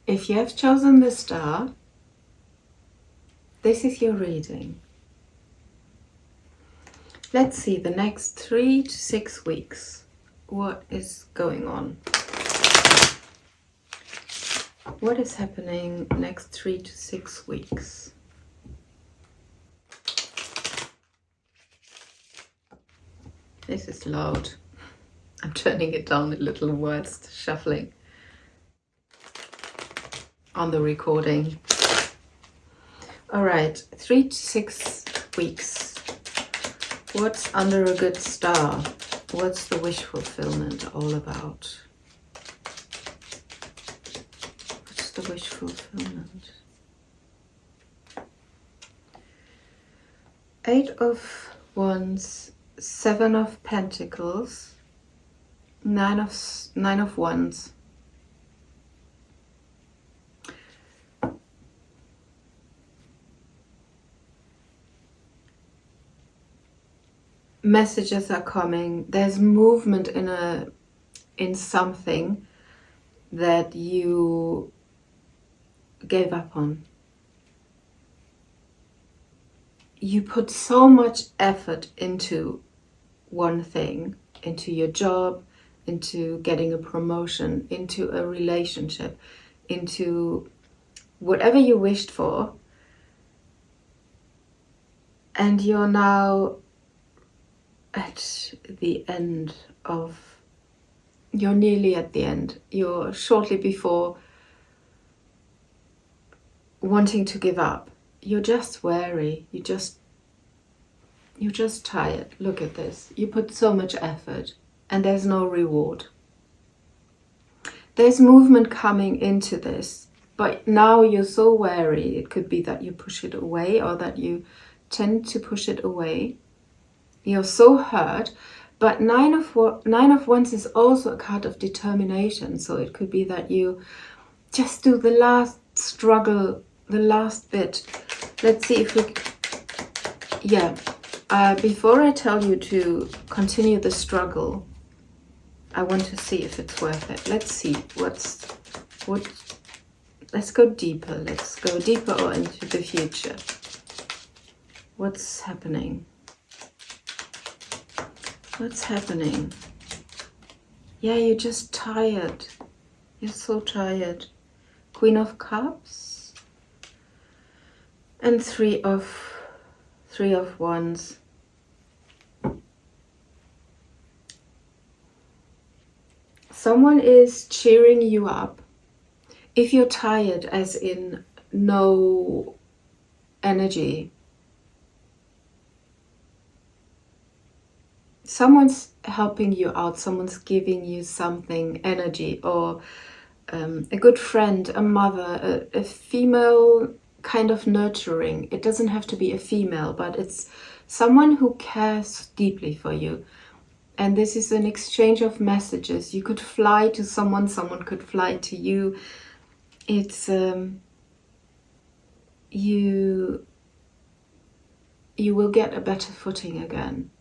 If you have chosen the star, this is your reading. Let's see the next 3 to 6 weeks. What is going on? What is happening next 3 to 6 weeks? This is loud. I'm turning it down a little while it's shuffling on the recording. All right, 3 to 6 weeks. What's under a good star? What's the wish fulfillment all about? What's the wish fulfillment? 8 of Wands, 7 of Pentacles, 9 of Wands. Messages are coming. There's movement in something that you gave up on. You put so much effort into one thing, into your job, into getting a promotion, into a relationship, into whatever you wished for, and you're now at the end of, you're nearly at the end, you're shortly before wanting to give up. You're just weary, you're just tired. Look at this, you put so much effort and there's no reward. There's movement coming into this, but now you're so weary. It could be that you push it away or that you tend to push it away. You're so hurt, but Nine of Wands is also a card of determination. So it could be that you just do the last struggle, the last bit. Let's see if we, before I tell you to continue the struggle, I want to see if it's worth it. Let's see let's go deeper. Let's go deeper or into the future. What's happening? What's happening? Yeah, you're just tired. You're so tired. Queen of Cups and Three of Wands. Someone is cheering you up. If you're tired, as in no energy, someone's helping you out, someone's giving you something, energy, or a good friend, a mother, a female kind of nurturing. It doesn't have to be a female, but it's someone who cares deeply for you. And this is an exchange of messages. You could fly to someone, someone could fly to you. It's you will get a better footing again.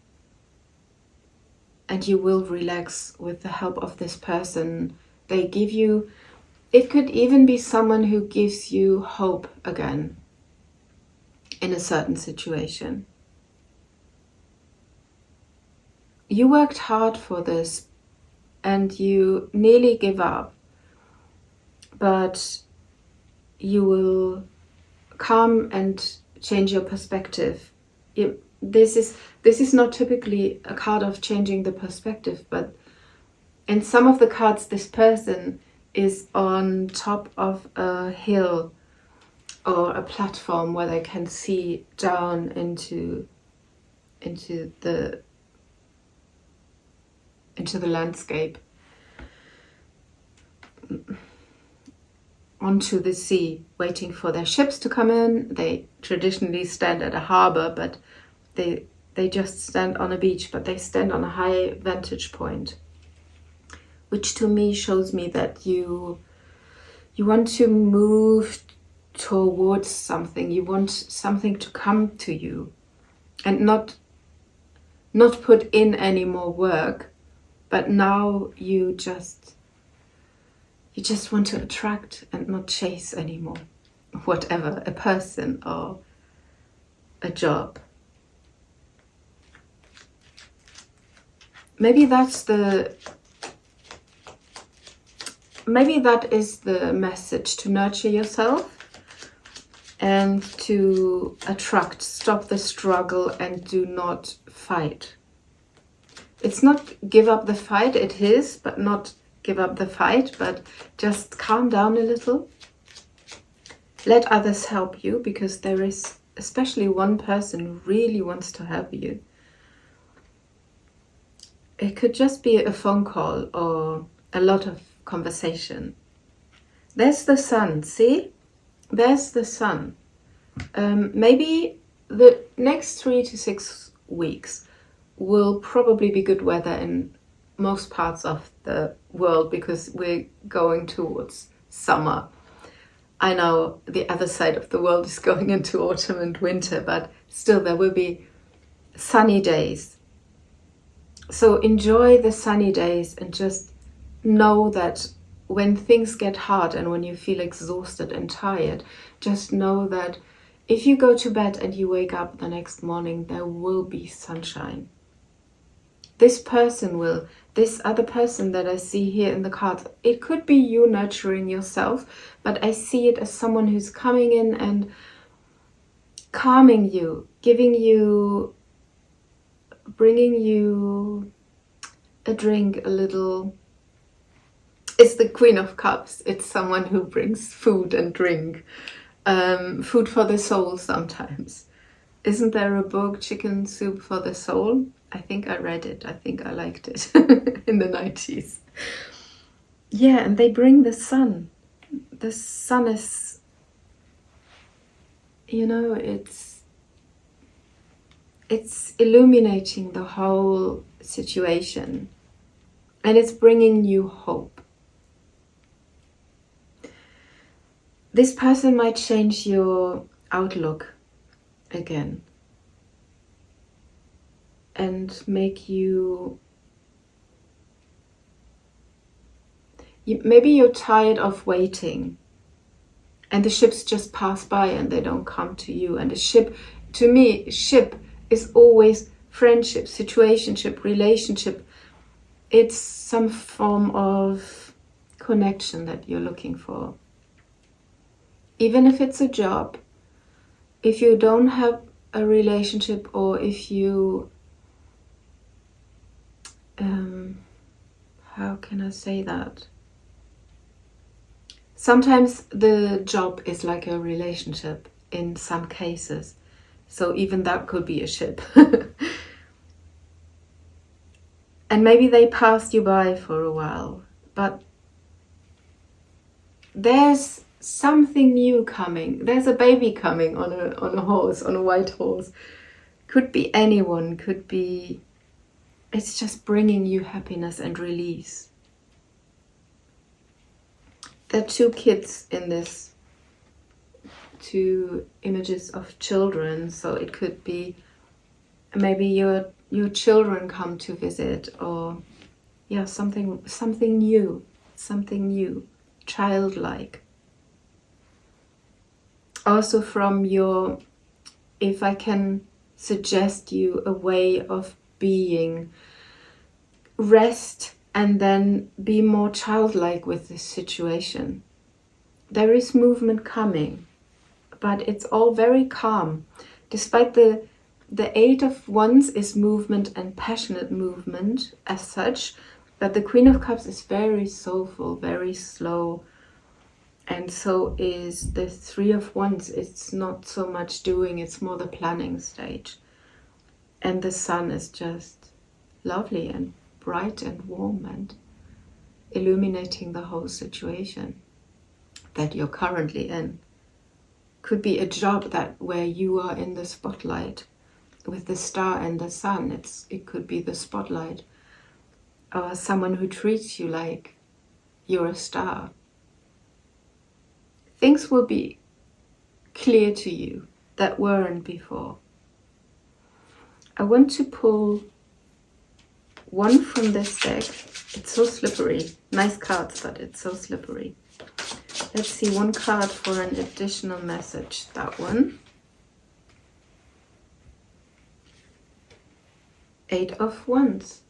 And you will relax with the help of this person. They give you, it could even be someone who gives you hope again in a certain situation. You worked hard for this and you nearly give up, but you will come and change your perspective. This is not typically a card of changing the perspective, but in some of the cards, this person is on top of a hill or a platform where they can see down into the landscape, onto the sea, waiting for their ships to come in. They traditionally stand at a harbor, but they just stand on a beach, but they stand on a high vantage point, which to me shows me that you want to move towards something. You want something to come to you and not put in any more work, but now you just You just want to attract and not chase anymore. Whatever, a person or a job. Maybe that is the message, to nurture yourself and to attract. Stop the struggle and do not fight. It's not give up the fight, it is, but not give up the fight, but just calm down a little. Let others help you, because there is especially one person who really wants to help you. It could just be a phone call or a lot of conversation. There's the sun, see? There's the sun. Maybe the next 3 to 6 weeks will probably be good weather in most parts of the world, because we're going towards summer. I know the other side of the world is going into autumn and winter, but still there will be sunny days. So enjoy the sunny days and just know that when things get hard and when you feel exhausted and tired, just know that if you go to bed and you wake up the next morning, there will be sunshine. This other person that I see here in the cards, it could be you nurturing yourself, but I see it as someone who's coming in and calming you, bringing you a drink, a little. It's the Queen of Cups. It's someone who brings food and drink, food for the soul sometimes. Isn't there a book, Chicken Soup for the Soul? I think I read it. I think I liked it in the 90s. Yeah, and they bring the sun. The sun is, it's illuminating the whole situation, and it's bringing you hope. This person might change your outlook again and make you, maybe you're tired of waiting and the ships just pass by and they don't come to you. And a ship, to me, ship is always friendship, situationship, relationship. It's some form of connection that you're looking for. Even if it's a job, if you don't have a relationship, or if you, how can I say that? Sometimes the job is like a relationship in some cases. So even that could be a ship. And maybe they passed you by for a while, but there's something new coming. There's a baby coming on a horse, on a white horse. Could be anyone, could be, it's just bringing you happiness and release. There are 2 kids in this, 2 images of children, so it could be maybe your children come to visit, or yeah, something new, childlike. Also from your, if I can suggest you a way of being, rest and then be more childlike with this situation. There is movement coming, but it's all very calm. Despite the 8 of Wands is movement and passionate movement as such, but the Queen of Cups is very soulful, very slow. And so is the 3 of Wands. It's not so much doing, it's more the planning stage. And the sun is just lovely and bright and warm and illuminating the whole situation that you're currently in. Could be a job where you are in the spotlight with the star and the sun. It could be the spotlight, or someone who treats you like you're a star. Things will be clear to you that weren't before. I want to pull one from this deck. It's so slippery. Nice cards, but it's so slippery. Let's see, one card for an additional message. That one. 8 of Wands.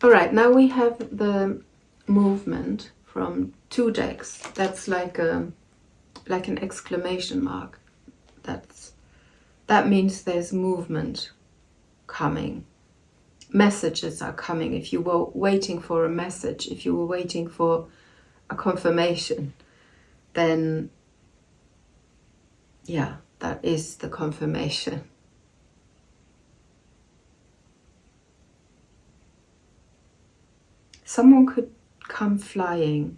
Alright, now we have the movement from 2 decks. That's like an exclamation mark. That means there's movement coming. Messages are coming. If you were waiting for a message, if you were waiting for a confirmation, then yeah, that is the confirmation. Someone could come flying.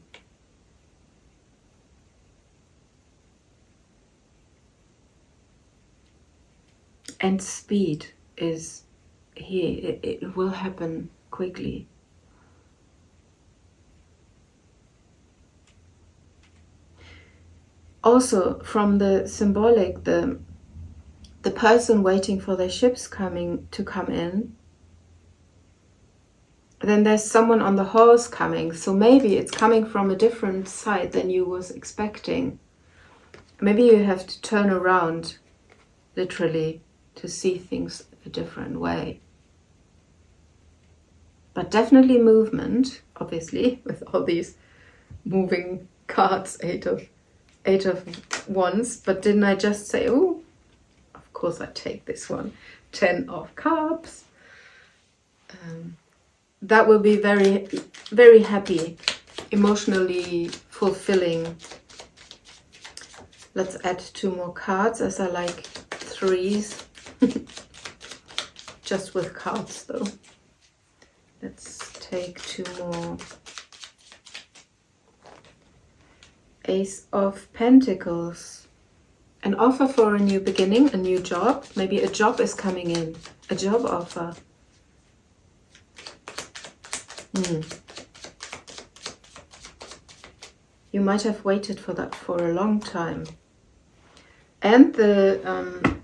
And speed is here. It will happen quickly. Also, from the symbolic, the person waiting for their ships to come in, then there's someone on the horse coming. So maybe it's coming from a different side than you was expecting. Maybe you have to turn around, literally, to see things a different way. But definitely movement, obviously, with all these moving cards, 8 of Wands. But didn't I just say, oh, of course I take this one, 10 of Cups. That will be very, very happy, emotionally fulfilling. Let's add 2 more cards, as I like 3s. Just with cards though. Let's take 2 more. Ace of Pentacles. An offer for a new beginning, a new job. Maybe a job is coming in, a job offer. You might have waited for that for a long time. And the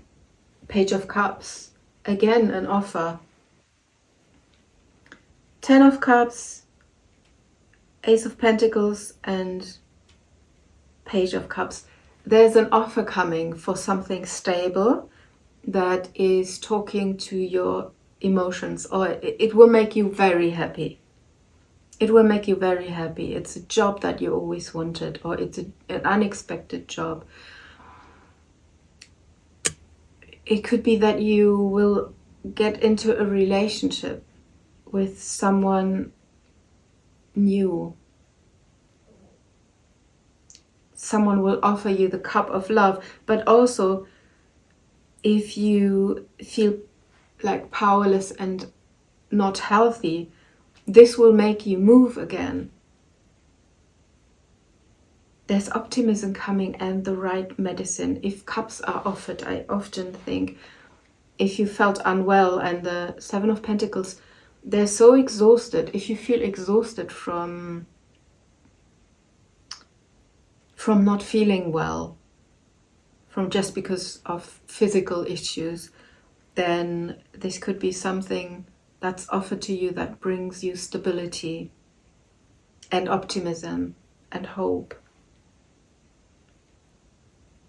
Page of Cups. Again, an offer. 10 of Cups, Ace of Pentacles, and Page of Cups. There's an offer coming for something stable that is talking to your emotions, or it will make you very happy. It will make you very happy. It's a job that you always wanted, or it's an unexpected job. It could be that you will get into a relationship with someone new. Someone will offer you the cup of love, but also if you feel like powerless and not healthy, this will make you move again. There's optimism coming and the right medicine. If cups are offered, I often think, if you felt unwell, and the 7 of Pentacles, they're so exhausted. If you feel exhausted from not feeling well, from just because of physical issues, then this could be something that's offered to you that brings you stability and optimism and hope.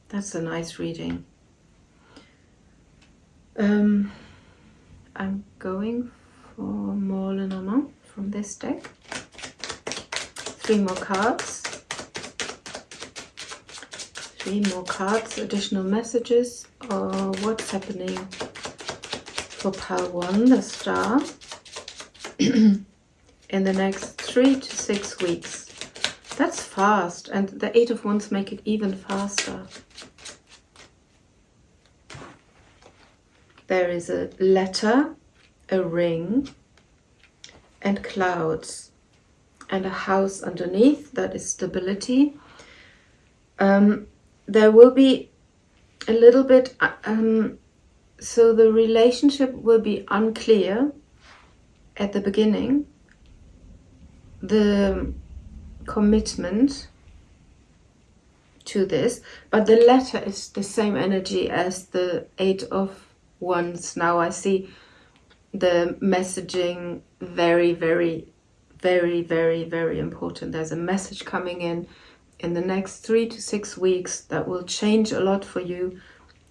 That's a nice reading. I'm going for more Lenormand from this deck. 3 more cards. 3 more cards, additional messages, or what's happening for pile 1, the Star, in the next 3 to 6 weeks. That's fast, and the 8 of Wands make it even faster. There is a letter, a ring, and clouds, and a house underneath. That is stability. There will be a little bit, so the relationship will be unclear at the beginning. The commitment to this, but the letter is the same energy as the 8 of Wands. Now I see the messaging very, very, very, very, very important. There's a message coming in the next 3 to 6 weeks that will change a lot for you.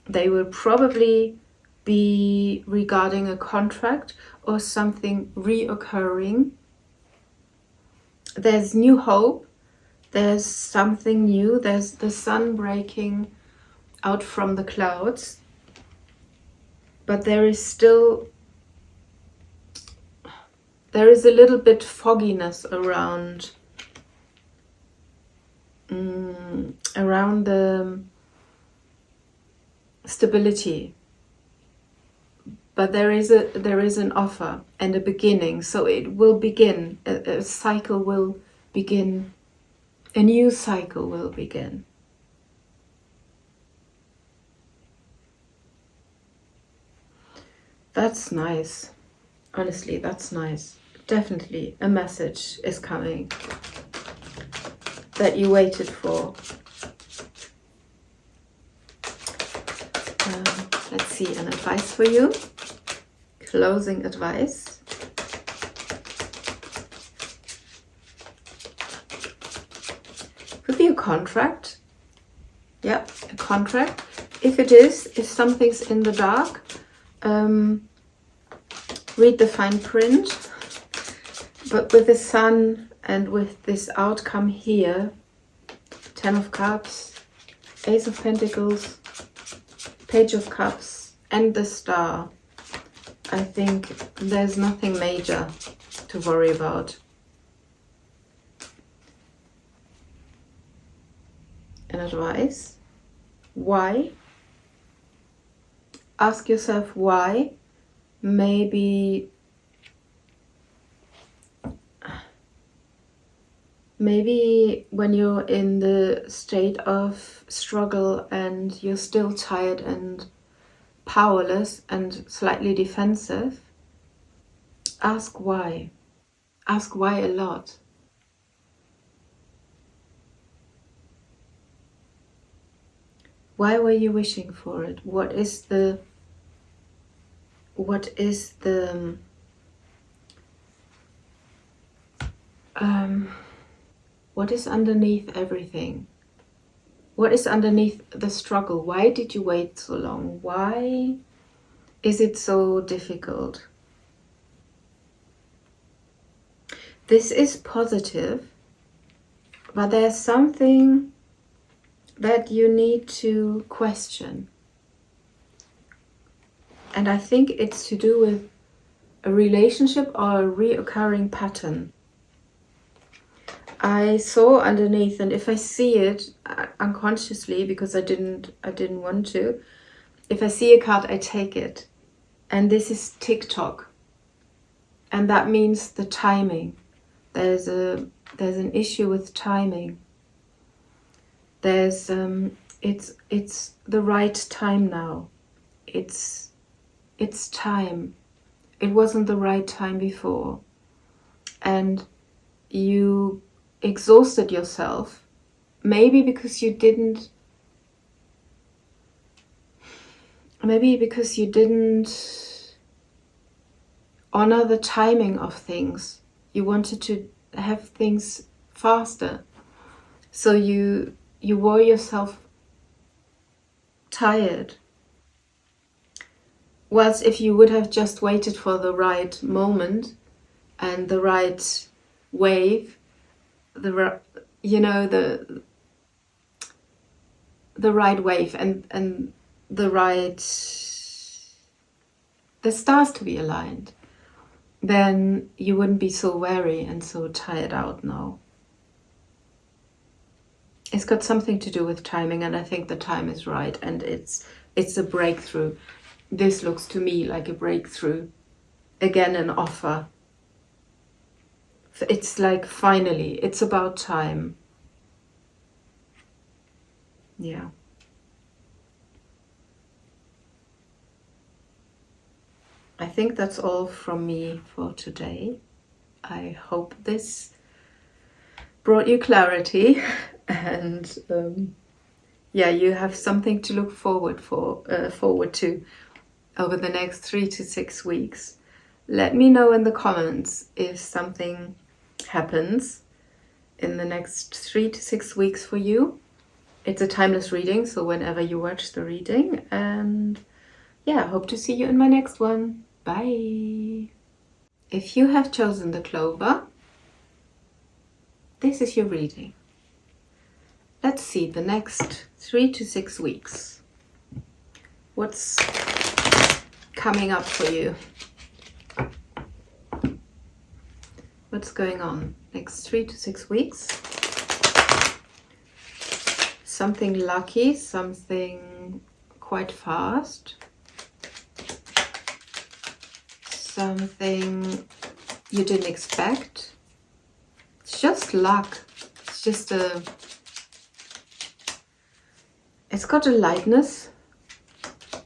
They will probably be regarding a contract or something reoccurring. There's new hope. There's something new. There's the sun breaking out from the clouds. But there is a little bit fogginess around the stability. But there is an offer and a beginning, so it will begin. A cycle will begin. A new cycle will begin. That's nice. Honestly, that's nice. Definitely a message is coming that you waited for. Let's see, an advice for you. Closing advice. Could be a contract. Yeah, a contract. If something's in the dark, read the fine print. But with the sun and with this outcome here, 10 of Cups, Ace of Pentacles, Page of Cups, and the Star, I think there's nothing major to worry about. An advice. Why? Ask yourself why. Maybe when you're in the state of struggle and you're still tired and powerless and slightly defensive, ask why. Ask why a lot. Why were you wishing for it? What is underneath everything? What is underneath the struggle? Why did you wait so long? Why is it so difficult? This is positive, but there's something that you need to question. And I think it's to do with a relationship or a reoccurring pattern. I saw underneath, and if I see it unconsciously, because I didn't want to, if I see a card, I take it. And this is TikTok. And that means the timing. There's an issue with timing. There's it's the right time now. It's time. It wasn't the right time before. And you exhausted yourself, maybe because you didn't honor the timing of things. You wanted to have things faster, so you wore yourself tired. Whilst if you would have just waited for the right moment and the right wave, the right wave and the stars to be aligned, then you wouldn't be so weary and so tired out now. It's got something to do with timing, and I think the time is right, and it's a breakthrough. This looks to me like a breakthrough. Again, an offer. It's like finally, it's about time. Yeah. I think that's all from me for today. I hope this brought you clarity and you have something to look forward to over the next 3 to 6 weeks. Let me know in the comments if something happens in the next 3 to 6 weeks for you. It's a timeless reading, so whenever you watch the reading. And yeah, hope to see you in my next one. Bye! If you have chosen the Clover, this is your reading. Let's see the next 3 to 6 weeks. What's coming up for you? What's going on next 3 to 6 weeks? Something lucky, something quite fast, something you didn't expect. It's just luck. It's just it's got a lightness,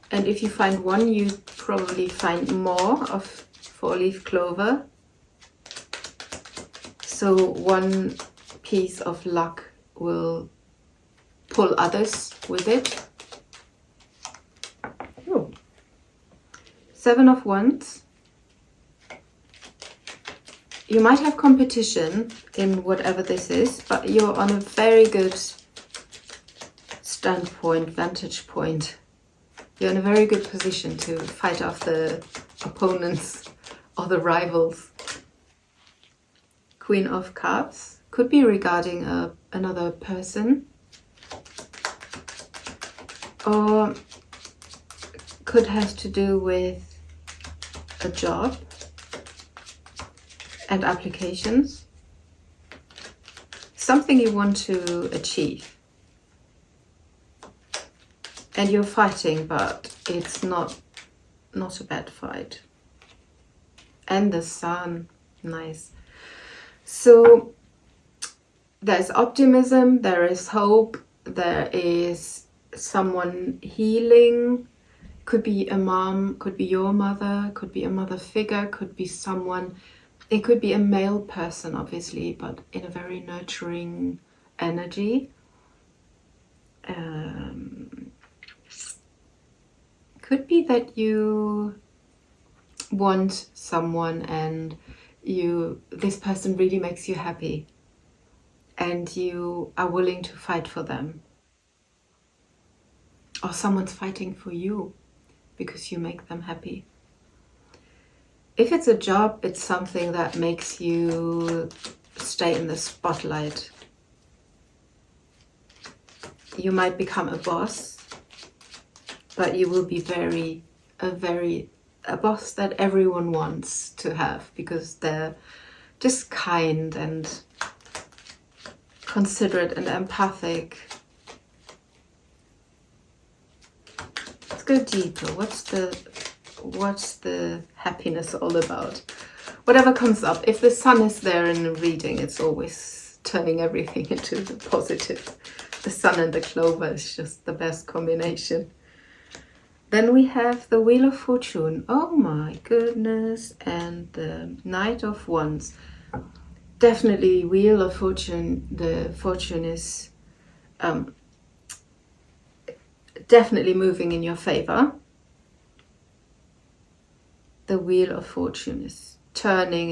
and if you find one, you probably find more of 4-leaf clover. So one piece of luck will pull others with it. Oh. 7 of Wands. You might have competition in whatever this is, but you're on a very good standpoint, vantage point. You're in a very good position to fight off the opponents or the rivals. Queen of Cups. Could be regarding another person. Or could have to do with a job and applications. Something you want to achieve. And you're fighting, but it's not a bad fight. And the Sun. Nice. So there's optimism, there is hope, there is someone healing. Could be a mom, could be your mother, could be a mother figure, could be someone. It could be a male person, obviously, but in a very nurturing energy. Could be that you want someone and this person really makes you happy and you are willing to fight for them. Or someone's fighting for you because you make them happy. If it's a job, it's something that makes you stay in the spotlight. You might become a boss, but you will be a boss that everyone wants to have because they're just kind and considerate and empathic. Let's go deeper. What's the happiness all about? Whatever comes up. If the Sun is there in the reading, it's always turning everything into the positive. The Sun and the Clover is just the best combination. Then we have the Wheel of Fortune. Oh my goodness. And the Knight of Wands. Definitely Wheel of Fortune. The fortune is definitely moving in your favor. The Wheel of Fortune is turning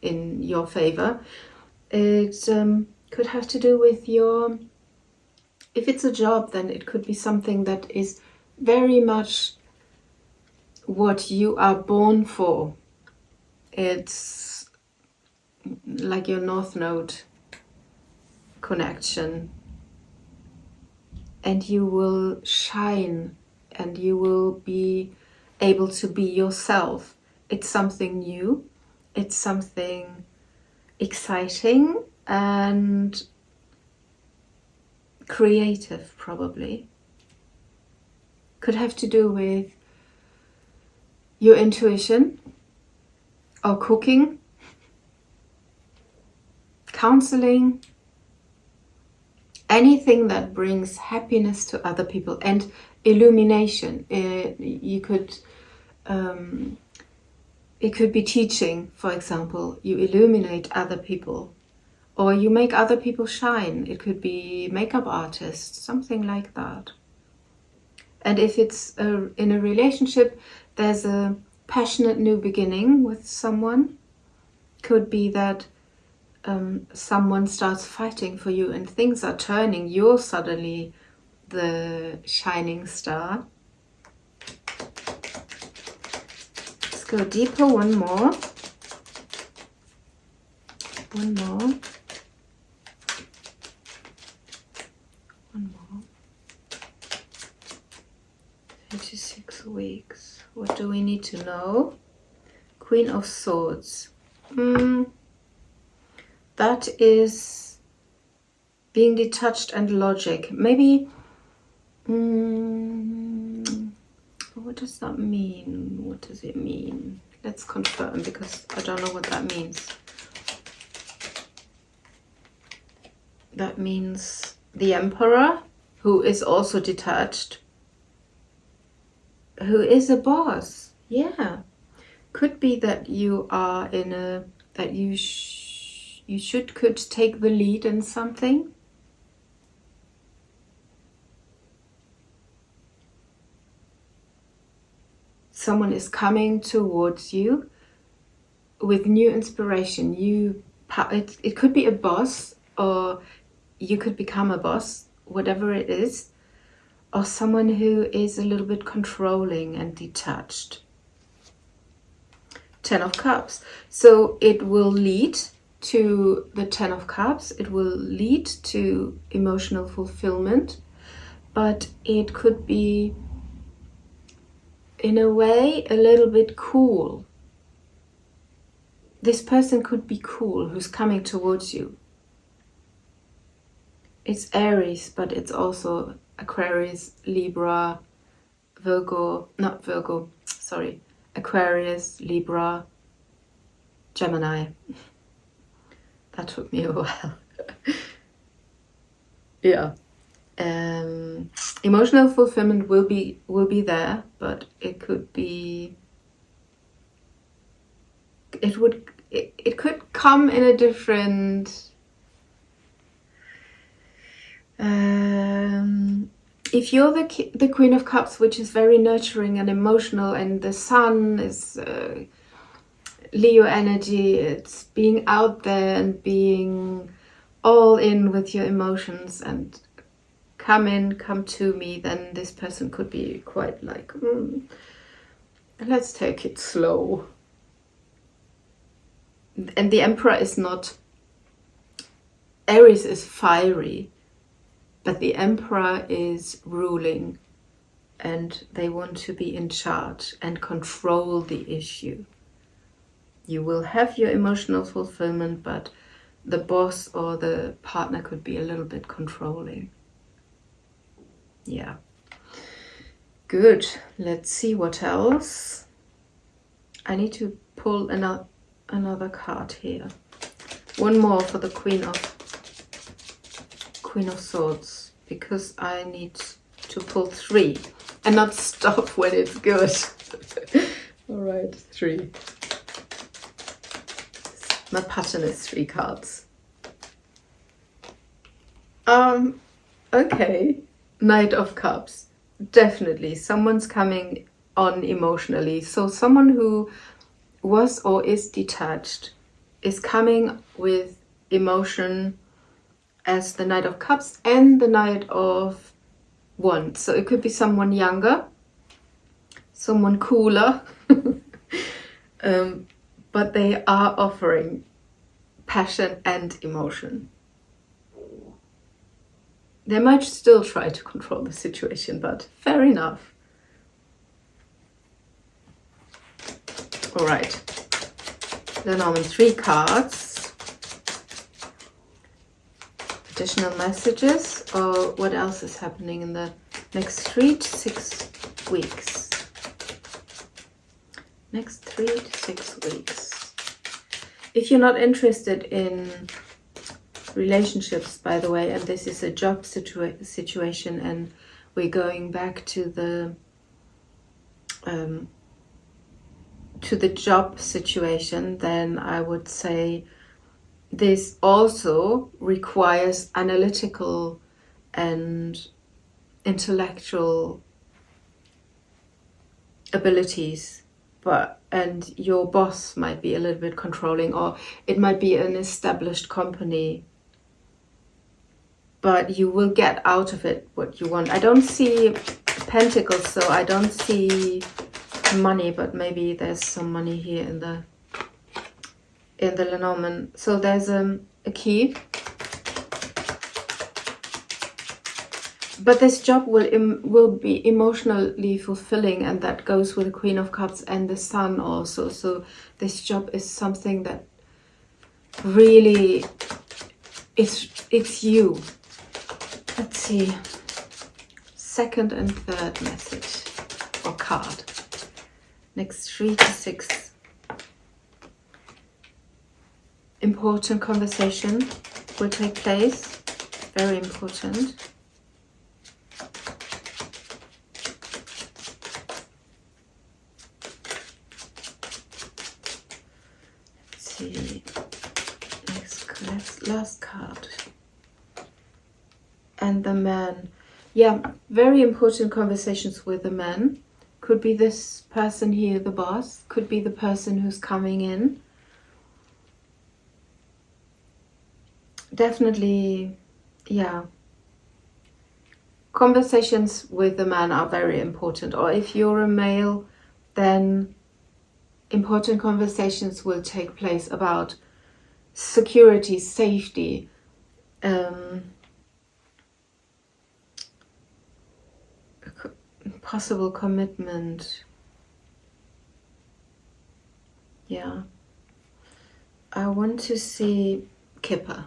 in your favor. It could have to do with if it's a job, then it could be something that is very much what you are born for. It's like your North Node connection. And you will shine and you will be able to be yourself. It's something new. It's something exciting and creative, probably. Could have to do with your intuition or cooking, counseling, anything that brings happiness to other people, and illumination. It could be teaching, for example. You illuminate other people, or you make other people shine. It could be makeup artists, something like that. And if it's in a relationship, there's a passionate new beginning with someone. Could be that someone starts fighting for you and things are turning. You're suddenly the shining star. Let's go deeper. One more. One more. One more. 36 weeks. What do we need to know? Queen of Swords. That is being detached and logic. Maybe, what does that mean? What does it mean? Let's confirm, because I don't know what that means. That means the Emperor, who is also detached, who is a boss. Yeah. Could be that you are in a, that you could take the lead in something. Someone is coming towards you with new inspiration. It could be a boss, or you could become a boss, whatever it is, or someone who is a little bit controlling and detached. 10 of Cups. So it will lead to the 10 of Cups. It will lead to emotional fulfillment, but it could be, in a way, a little bit cool. This person could be cool, who's coming towards you. It's Aries, but it's also Aquarius, Libra, Virgo, not Virgo, sorry, Aquarius, Libra, Gemini. That took me a while. Yeah. Emotional fulfillment will be there, but it could be, it could come in a different, if you're the Queen of Cups, which is very nurturing and emotional, and the Sun is Leo energy, it's being out there and being all in with your emotions and come to me, then this person could be quite like, let's take it slow. And the Emperor is not, Aries is fiery, but the Emperor is ruling, and they want to be in charge and control the issue. You will have your emotional fulfillment, but the boss or the partner could be a little bit controlling. Yeah. Good. Let's see what else. I need to pull another card here. One more for the Queen of Swords, because I need to pull 3 and not stop when it's good. All right, 3. My pattern is 3 cards. Okay. Knight of Cups. Definitely someone's coming on emotionally. So someone who was or is detached is coming with emotion as the Knight of Cups and the Knight of Wands. So it could be someone younger, someone cooler, but they are offering passion and emotion. They might still try to control the situation, but fair enough. All right, Lenormand, 3 cards. Additional messages, or what else is happening in the next 3 to 6 weeks? Next 3 to 6 weeks. If you're not interested in relationships, by the way, and this is a job situation, and we're going back to the job situation, then I would say this also requires analytical and intellectual abilities, and your boss might be a little bit controlling, or it might be an established company, but you will get out of it what you want. I don't see pentacles, so I don't see money, but maybe there's some money here in the Lenormand. So there's a key, but this job will be emotionally fulfilling, and that goes with the Queen of Cups and the Sun also. So this job is something that really it's you. Let's see, second and third message or card. Next 3 to 6. Important conversation will take place. Very important. Let's see. Next, last card. And the man. Yeah, very important conversations with the man. Could be this person here, the boss. Could be the person who's coming in. Definitely, yeah. Conversations with the man are very important. Or if you're a male, then important conversations will take place about security, safety, possible commitment. Yeah. I want to see Kipper.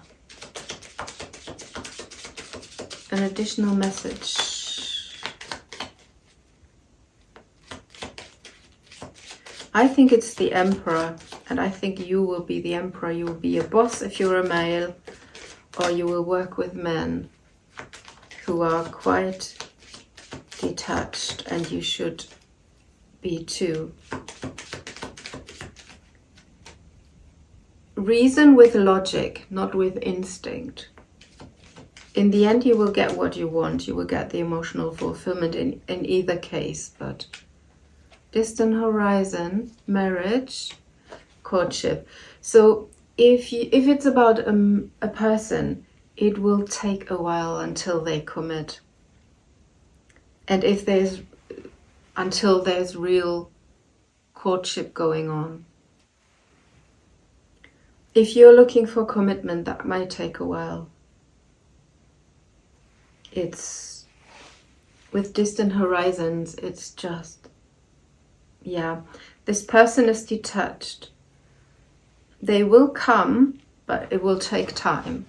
An additional message. I think it's the Emperor, and I think you will be the Emperor. You will be a boss if you're a male, or you will work with men who are quite detached, and you should be too. Reason with logic, not with instinct. In the end, you will get what you want. You will get the emotional fulfillment in either case. But distant horizon, marriage, courtship. So if it's about a person, it will take a while until they commit. And until there's real courtship going on. If you're looking for commitment, that might take a while. It's with distant horizons, it's just, yeah, this person is detached. They will come, but it will take time.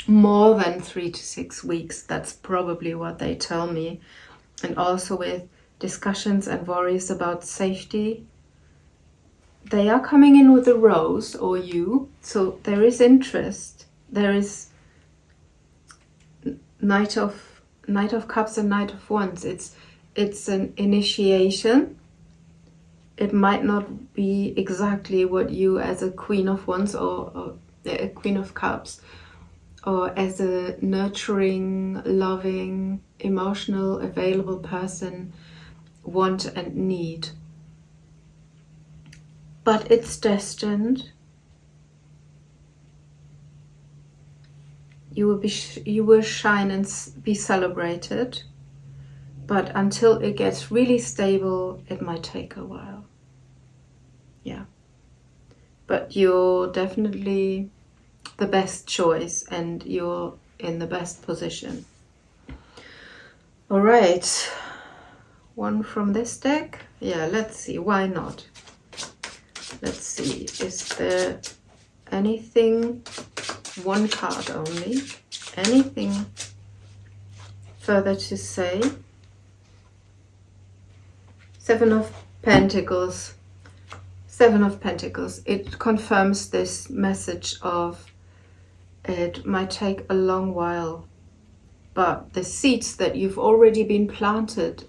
More than 3 to 6 weeks, that's probably what they tell me. And also with discussions and worries about safety. They are coming in with a rose, or you, so there is interest. There is Knight of Cups and Knight of Wands. It's an initiation. It might not be exactly what you as a Queen of Wands or a Queen of Cups, or as a nurturing, loving, emotional, available person want and need. But it's destined. You will shine and be celebrated, but until it gets really stable, it might take a while. Yeah, but you're definitely the best choice, and you're in the best position. All right, one from this deck. Yeah, let's see. Why not? Let's see. Is there anything? One card only. Anything further to say? 7 of Pentacles. 7 of Pentacles. It confirms this message of it might take a long while, but the seeds that you've already been planted,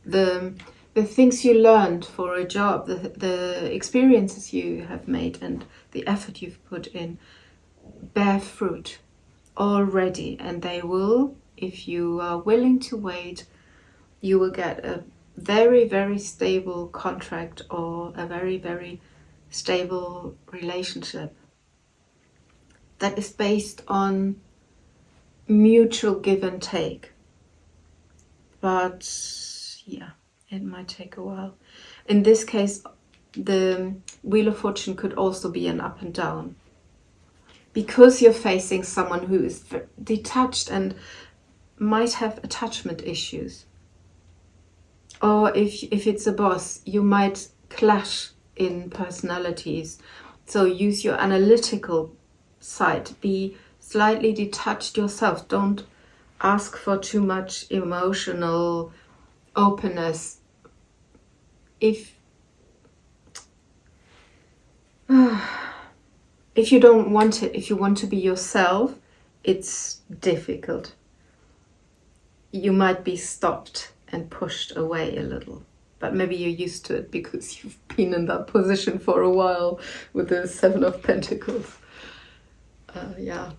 the things you learned for a job, the experiences you have made, and the effort you've put in, bear fruit already, and they will, if you are willing to wait, you will get very, very stable contract or a very, very stable relationship that is based on mutual give and take. But yeah, it might take a while. In this case, the Wheel of Fortune could also be an up and down. Because you're facing someone who is detached and might have attachment issues. Or if it's a boss, you might clash in personalities. So use your analytical side. Be slightly detached yourself. Don't ask for too much emotional openness. If you don't want it, if you want to be yourself, it's difficult. You might be stopped and pushed away a little. But maybe you're used to it because you've been in that position for a while with the Seven of Pentacles. Yeah.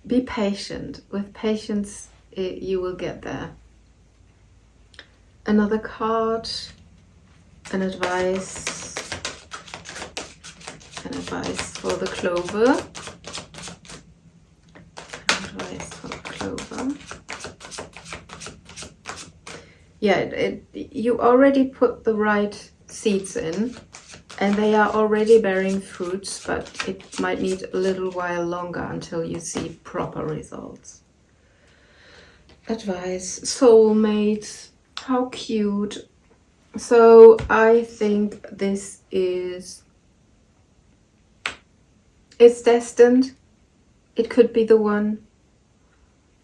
Be patient. With patience, you will get there. Another card, an advice for the Clover. Advice for the Clover. Yeah, you already put the right seeds in and they are already bearing fruits, but it might need a little while longer until you see proper results. Advice, soulmates, how cute. So I think this is, it's destined. It could be the one.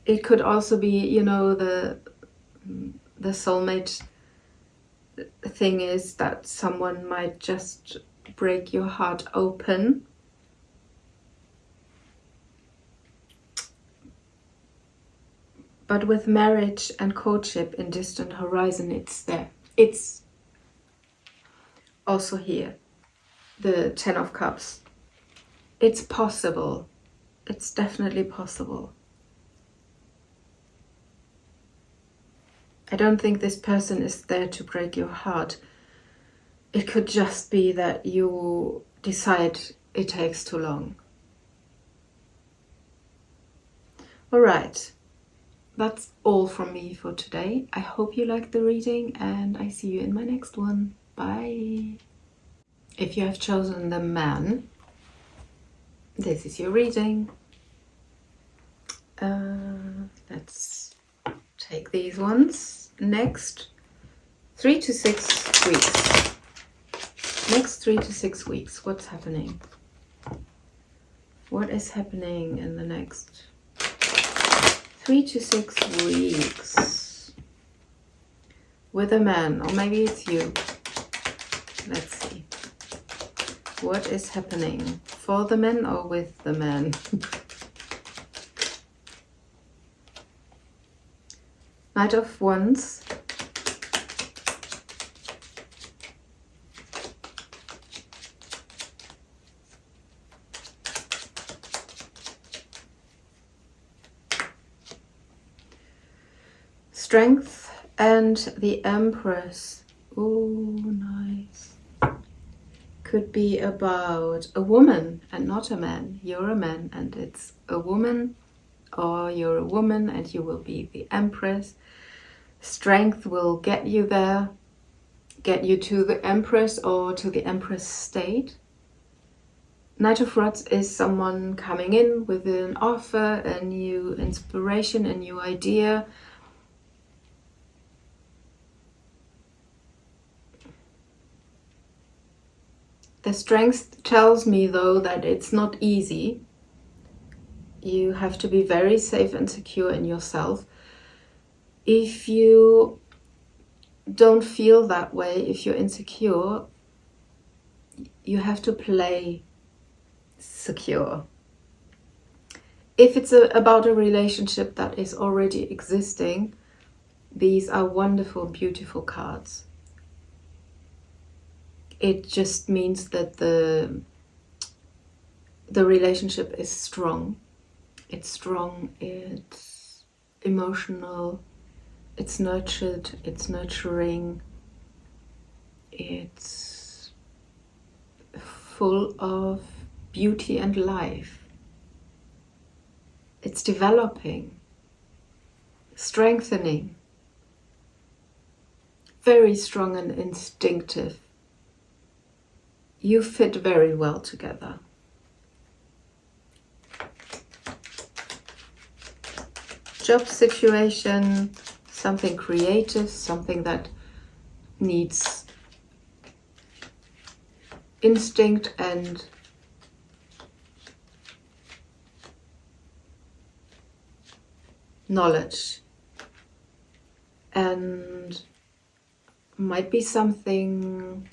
It could also be, you know, the soulmate thing is that someone might just break your heart open. But with marriage and courtship in distant horizon, it's there. It's also here, the Ten of Cups. It's possible. It's definitely possible. I don't think this person is there to break your heart. It could just be that you decide it takes too long. All right. That's all from me for today. I hope you liked the reading and I see you in my next one. Bye. If you have chosen the man, this is your reading. Let's take these ones. Next 3 to 6 weeks. Next 3 to 6 weeks. What's happening? What is happening in the next 3 to 6 weeks with a man, or maybe it's you. Let's see. What is happening for the men or with the man? Knight of Wands. Strength and the Empress. Oh, nice. Could be about a woman and not a man. You're a man and it's a woman, or you're a woman and you will be the Empress. Strength will get you there, get you to the Empress or to the Empress state. Knight of Rods is someone coming in with an offer, a new inspiration, a new idea. The Strength tells me though that it's not easy. You have to be very safe and secure in yourself. If you don't feel that way, if you're insecure, you have to play secure. If it's about a relationship that is already existing, these are wonderful, beautiful cards. It just means that the relationship is strong. It's strong, it's emotional, it's nurtured, it's nurturing. it's full of beauty and life. It's developing, strengthening, very strong and instinctive. You fit very well together. Job situation, something creative, something that needs instinct and knowledge, and might be something,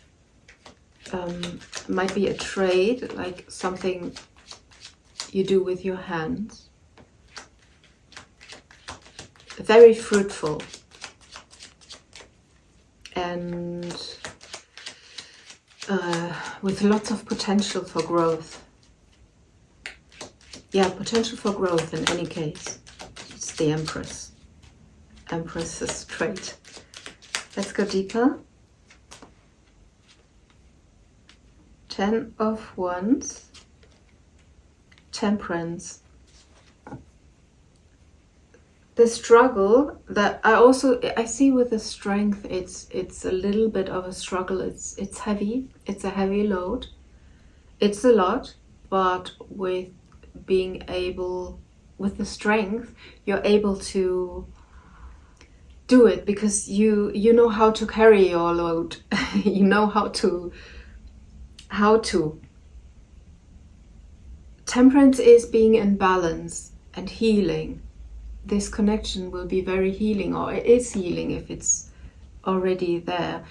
might be a trade, like something you do with your hands. Very fruitful and with lots of potential for growth. Yeah, potential for growth in any case. It's the Empress. Empress's trait. Let's go deeper. 10 of Wands. Temperance. The struggle that I see with the Strength, it's a little bit of a struggle. It's heavy. It's a heavy load. It's a lot, but with being able, with the Strength, you're able to do it because you know how to carry your load. You know how to. Temperance is being in balance and healing. This connection will be very healing, or it is healing if it's already there.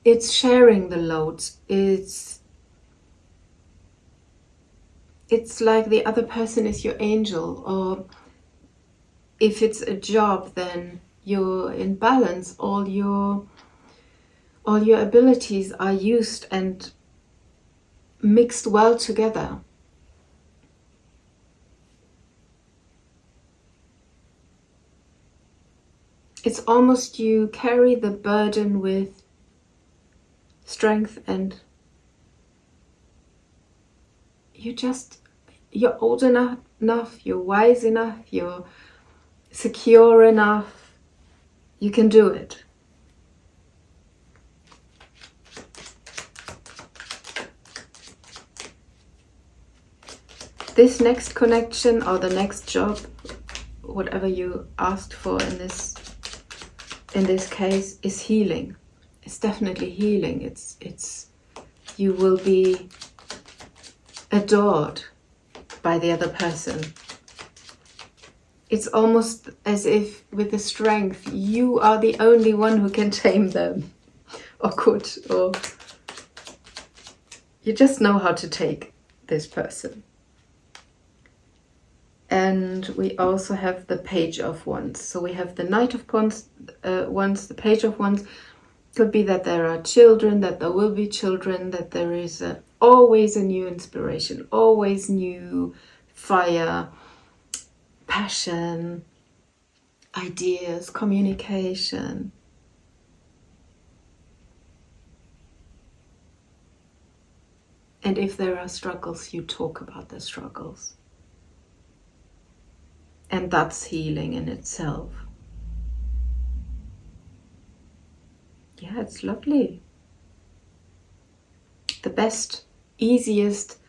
It's sharing the loads. It's like the other person is your angel, or if it's a job, then you're in balance. All your abilities are used and mixed well together. It's almost you carry the burden with strength, and you're old enough, you're wise enough, you're secure enough, you can do it. This next connection or the next job, whatever you asked for in this case, is healing. It's definitely healing. It's you will be adored by the other person. It's almost as if with the Strength, you are the only one who can tame them, or could, or you just know how to take this person. And we also have the Page of Wands. So we have the Knight of Wands, the Page of Wands. Could be that there are children, that there will be children, that there is always a new inspiration, always new fire, passion, ideas, communication. And if there are struggles, you talk about the struggles. And that's healing in itself. Yeah, it's lovely. The best, easiest,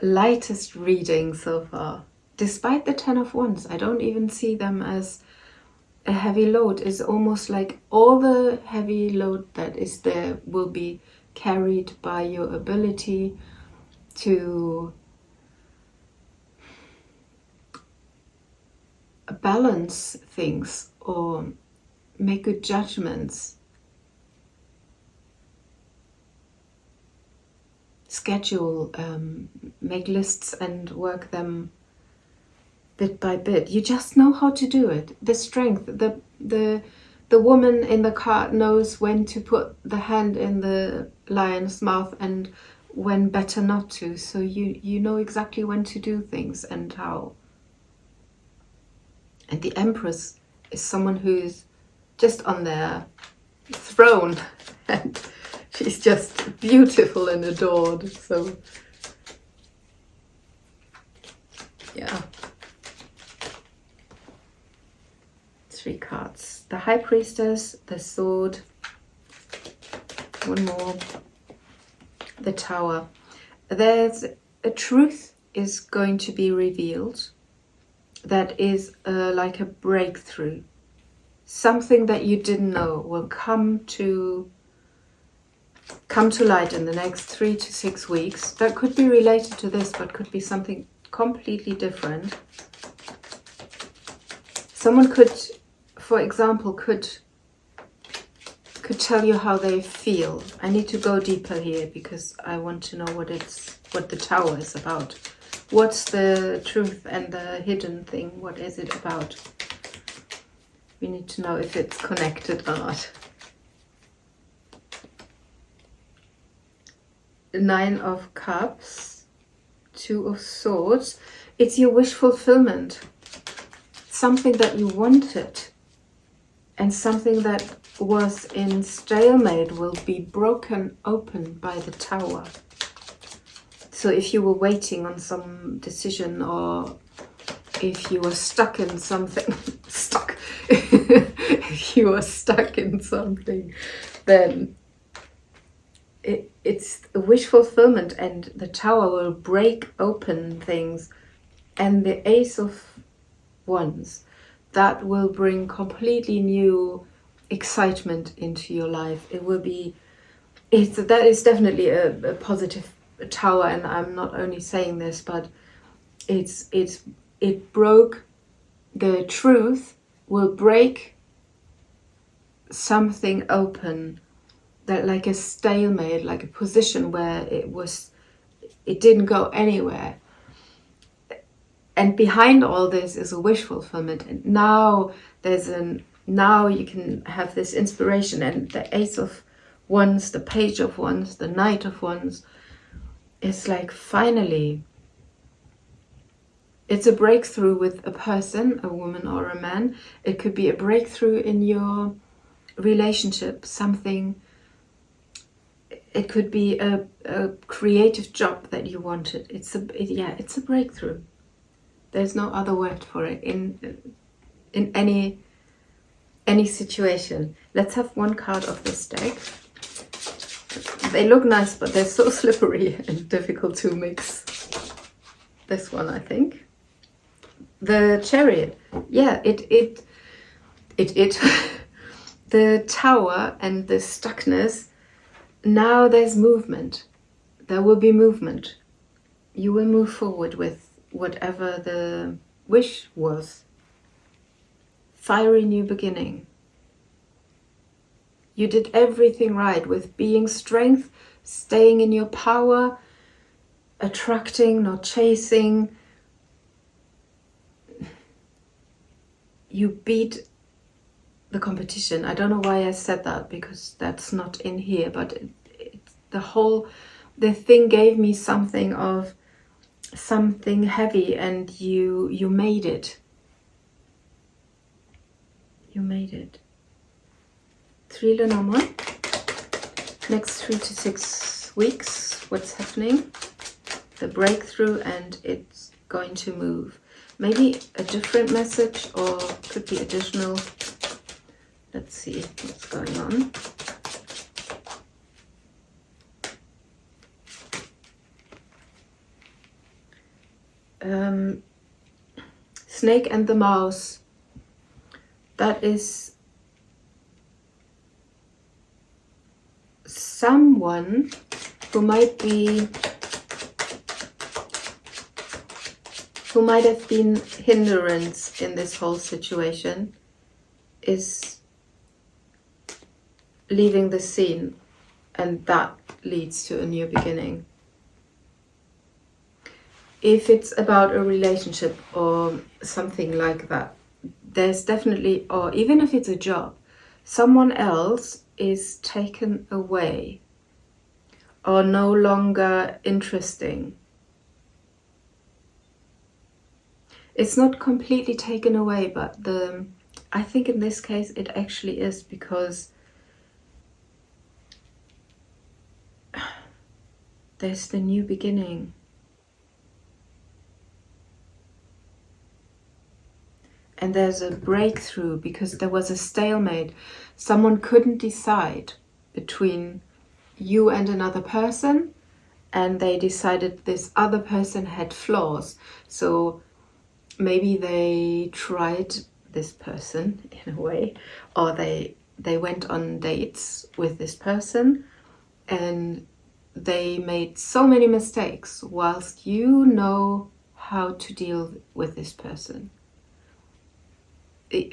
lightest reading so far. Despite the 10 of Wands, I don't even see them as a heavy load. It's almost like all the heavy load that is there will be carried by your ability to balance things or make good judgments, schedule, make lists and work them bit by bit. You just know how to do it. The Strength, the woman in the card knows when to put the hand in the lion's mouth and when better not to. So you know exactly when to do things and how. And the Empress is someone who's just on their throne and She's just beautiful and adored. So, yeah. 3 cards. The High Priestess, the Sword, one more, the Tower. There's a truth is going to be revealed that is like a breakthrough. Something that you didn't know will come to light in the next 3 to 6 weeks. That could be related to this, but could be something completely different. What could, for example, could tell you how they feel. I need to go deeper here because I want to know what the Tower is about. What's the truth and the hidden thing? What is it about? We need to know if it's connected or not. 9 of Cups, 2 of Swords. It's your wish fulfillment. Something that you wanted and something that was in stalemate will be broken open by the Tower. So if you were waiting on some decision, or if you were stuck in something, if you were stuck in something, then it's a wish fulfillment, and the Tower will break open things. And the Ace of Wands, that will bring completely new excitement into your life. It will be, that is definitely a positive Tower, and I'm not only saying this, but it broke, the truth will break something open, that like a stalemate, like a position where it didn't go anywhere. And behind all this is a wish fulfillment. And now now you can have this inspiration, and the Ace of Wands, the Page of Wands, the Knight of Wands, it's like finally it's a breakthrough with a person, a woman or a man. It could be a breakthrough in your relationship, something. It could be a creative job that you wanted. It's a breakthrough. There's no other word for it in any situation. Let's have one card of this deck. They look nice, but they're so slippery and difficult to mix. This one, I think. The Chariot. Yeah, it the Tower and the stuckness. Now there's movement. There will be movement. You will move forward with whatever the wish was. Fiery new beginning. You did everything right with being strength, staying in your power, attracting, not chasing. You beat the competition. I don't know why I said that, because that's not in here, but the thing gave me something of something heavy, and you made it. You made it. 3 Lenormand. Next 3 to 6 weeks, what's happening? The breakthrough, and it's going to move. Maybe a different message, or could be additional. Let's see what's going on. Snake and the Mouse. That is someone who might have been hindrance in this whole situation, is leaving the scene, and that leads to a new beginning. If it's about a relationship or something like that, there's definitely, or even if it's a job, someone else is taken away or no longer interesting. It's not completely taken away, but I think in this case it actually is, because there's the new beginning. And there's a breakthrough because there was a stalemate. Someone couldn't decide between you and another person, and they decided this other person had flaws. So maybe they tried this person in a way, or they went on dates with this person and they made so many mistakes, whilst you know how to deal with this person,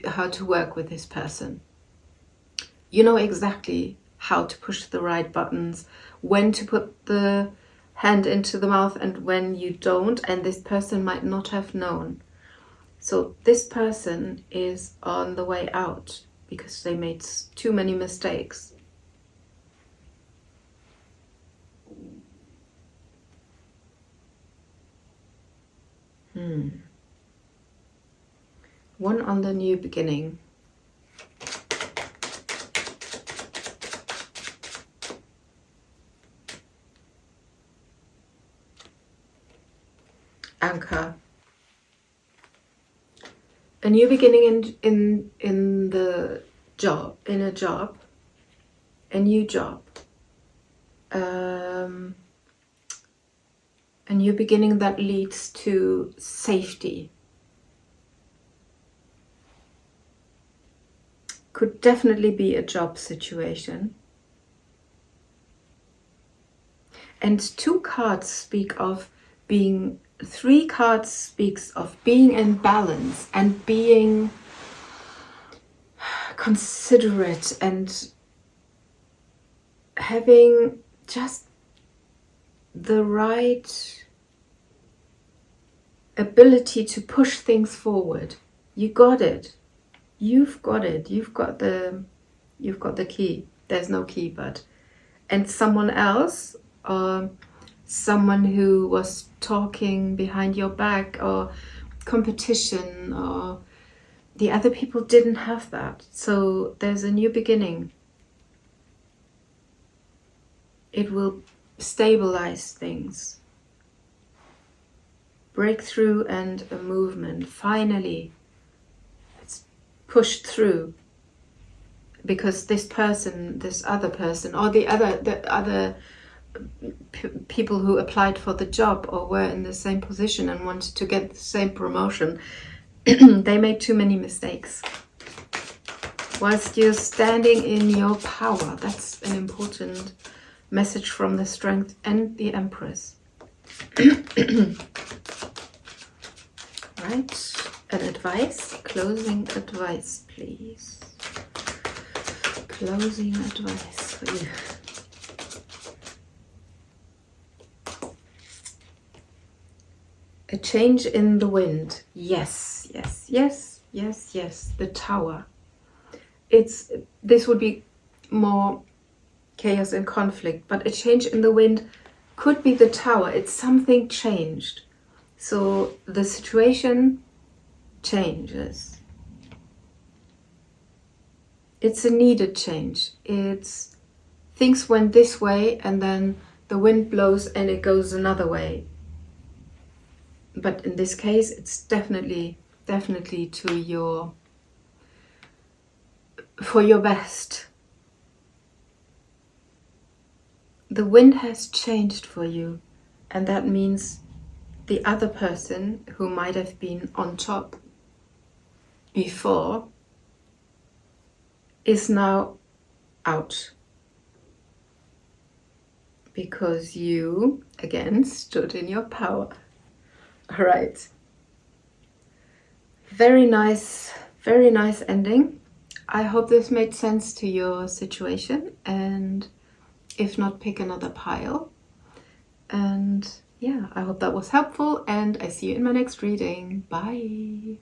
how to work with this person. You know exactly how to push the right buttons, when to put the hand into the mouth and when you don't, and this person might not have known. So this person is on the way out because they made too many mistakes. One on the new beginning. Anchor. A new beginning in the job, in a job, a new job. A new beginning that leads to safety. Could definitely be a job situation. And 2 cards speak of being, 3 cards speaks of being in balance and being considerate and having just the right ability to push things forward. You got it. You've got it. You've got the key. There's no key, but. And someone else, or someone who was talking behind your back, or competition, or the other people didn't have that. So there's a new beginning. It will stabilize things. Breakthrough and a movement. Finally, it's pushed through. Because this person, this other person, or the other people who applied for the job or were in the same position and wanted to get the same promotion, they made too many mistakes. Whilst you're standing in your power, that's an important message from the Strength and the Empress. Right, an advice, closing advice, please. Closing advice for you. A change in the wind. Yes, yes, yes, yes, yes. The Tower. This would be more chaos and conflict, but a change in the wind could be the Tower. It's something changed. So the situation changes. It's a needed change. It's things went this way and then the wind blows and it goes another way. But in this case, it's definitely to for your best. The wind has changed for you, and that means the other person who might have been on top before is now out. Because you, again, stood in your power. All right. Very nice ending. I hope this made sense to your situation, and if not, pick another pile. And yeah, I hope that was helpful, and I see you in my next reading. Bye.